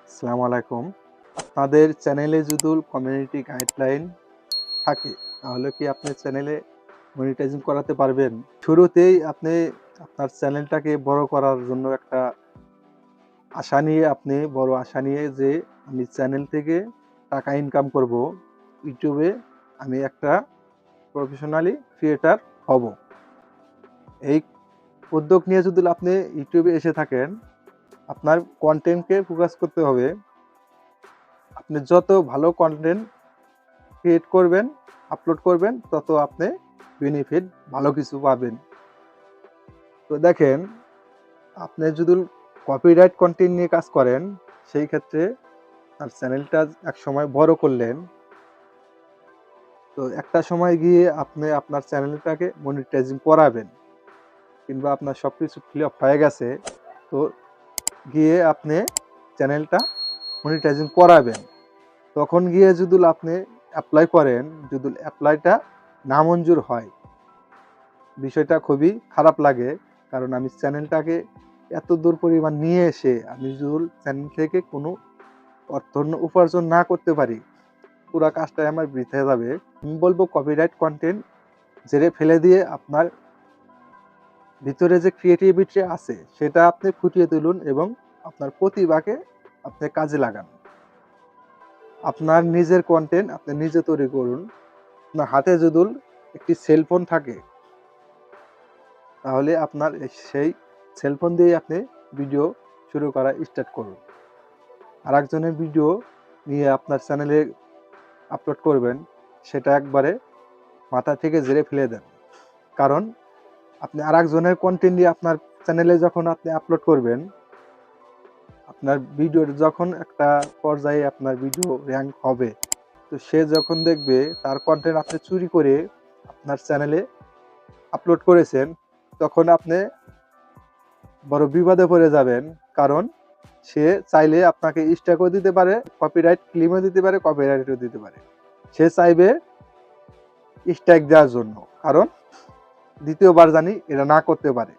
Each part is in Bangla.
আসসালামু আলাইকুম। আপনাদের চ্যানেলে যদি কমিউনিটি গাইডলাইন থাকে তাহলে কি আপনি চ্যানেলে মনিটাইজিং করাতে পারবেন? শুরুতেই আপনি আপনার চ্যানেলটাকে বড় করার জন্য একটা বড় আশা নিয়ে যে আমি চ্যানেল থেকে টাকা ইনকাম করব, ইউটিউবে আমি একটা প্রফেশনালি ক্রিয়েটর হব। এই উদ্যোগ নিয়ে যদি আপনি ইউটিউবে এসে থাকেন, আপনার কন্টেন্টকে ফোকাস করতে হবে। আপনি যত ভালো কন্টেন্ট ক্রিয়েট করবেন, আপলোড করবেন, তত আপনি বেনিফিট ভালো কিছু পাবেন। তো দেখেন, আপনি যদি কপিরাইট কন্টেন্ট নিয়ে কাজ করেন, সেই ক্ষেত্রে আর চ্যানেলটা একসময় বড় করলেন, তো একটা সময় গিয়ে আপনি আপনার চ্যানেলটাকে মনিটাইজিং করাবেন, কিংবা আপনার সব কিছু ফিল আপ হয়ে গেছে, তো গিয়ে আপনি চ্যানেলটা মনিটাইজিং করাবেন। তখন গিয়ে যদি আপনি অ্যাপ্লাই করেন, যদি অ্যাপ্লাইটা নামঞ্জুর হয়, বিষয়টা খুবই খারাপ লাগে। কারণ আমি চ্যানেলটাকে এত দূর পরিমাণ নিয়ে এসে আমি যদি চ্যানেল থেকে কোনো অর্থ উপার্জন না করতে পারি, পুরো কাজটাই আমার বৃথা যাবে। আমি বলবো কপিরাইট কন্টেন্ট ঝেড়ে ফেলে দিয়ে আপনার ভিতরে যে ক্রিয়েটিভিটি আছে সেটা আপনি ফুটিয়ে তুলুন এবং আপনার প্রতিভাকে আপনি কাজে লাগান। আপনার নিজের কন্টেন্ট আপনি নিজে তৈরি করুন। আপনার হাতে যদি একটি সেলফোন থাকে, তাহলে আপনার সেই সেলফোন দিয়ে আপনি ভিডিও শুরু করা স্টার্ট করুন। আর একজনের ভিডিও নিয়ে আপনার চ্যানেলে আপলোড করবেন, সেটা একবারে মাথা থেকে ঝেড়ে ফেলে দেন। কারণ আপনি আর একজনের কন্টেন্ট দিয়ে আপনার চ্যানেলে যখন আপনি আপলোড করবেন, আপনার ভিডিওর যখন একটা পর্যায়ে আপনার ভিডিও র্যাঙ্ক হবে, তো সে যখন দেখবে তার কন্টেন্ট আপনি চুরি করে আপনার চ্যানেলে আপলোড করেছেন, তখন আপনি বড় বিপদে পড়ে যাবেন। কারণ সে চাইলে আপনাকে স্ট্রাইকও দিতে পারে, কপিরাইট ক্লেমও দিতে পারে, কপিরাইটও দিতে পারে। সে চাইবে স্ট্রাইক দেওয়ার জন্য, কারণ দ্বিতীয়বার জানি এটা না করতে পারে।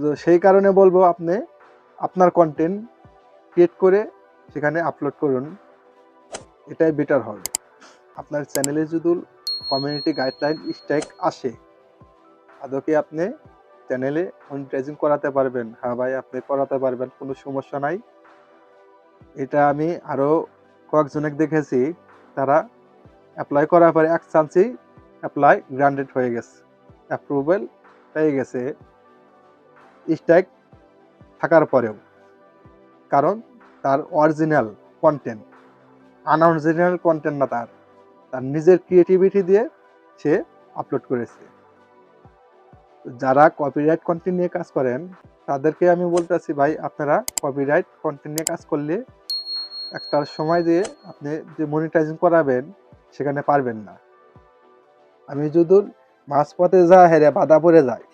তো সেই কারণে বলবো, আপনি আপনার কন্টেন্ট ক্রিয়েট করে সেখানে আপলোড করুন, এটাই বেটার হবে। আপনার চ্যানেলে যদি কমিউনিটি গাইডলাইন স্ট্রাইক আসে, আদৌ কি আপনি চ্যানেলে মনিটাইজিং করাতে পারবেন? হ্যাঁ ভাই, আপনি করাতে পারবেন, কোনো সমস্যা নাই। এটা আমি আরও কয়েকজনের দেখেছি, তারা অ্যাপ্লাই করার পরে এক চান্সেই অ্যাপ্লাই গ্রান্টেড হয়ে গেছে, অ্যাপ্রুভাল পেয়ে গেছে স্ট্রাইক থাকার পরেও। কারণ তার অরিজিনাল কন্টেন্ট, আনঅরিজিনাল কন্টেন্ট না, তার নিজের ক্রিয়েটিভিটি দিয়ে সে আপলোড করেছে। যারা কপিরাইট কন্টেন্ট নিয়ে কাজ করেন, তাদেরকে আমি বলতেছি, ভাই আপনারা কপিরাইট কন্টেন্ট নিয়ে কাজ করলে একটা সময় দিয়ে আপনি যে মনিটাইজিং করাবেন সেখানে পারবেন না। আমি যদি মাঝপথে হেরে বাধা পড়ে যায়,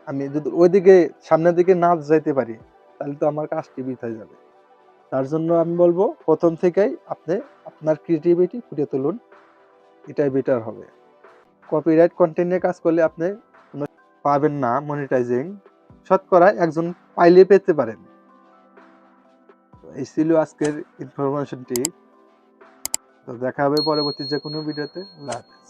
আমি যদি ওইদিকে সামনের দিকে না যাইতে পারি, তাহলে তো আমার কাজটি বৃথা যাবে। তার জন্য আমি বলবো, প্রথম থেকেই আপনি আপনার ক্রিয়েটিভিটি ফুটিয়ে তুলুন, এটাই বেটার হবে। কপিরাইট কন্টেন্ট নিয়ে কাজ করলে আপনি পাবেন না মনিটাইজিং, শতকরা একজন পাইলে পেতে পারেন। এই ছিল আজকের ইনফরমেশনটি। তো দেখা হবে পরবর্তী যে কোনো ভিডিওতে। আল্লাহ হাফেজ।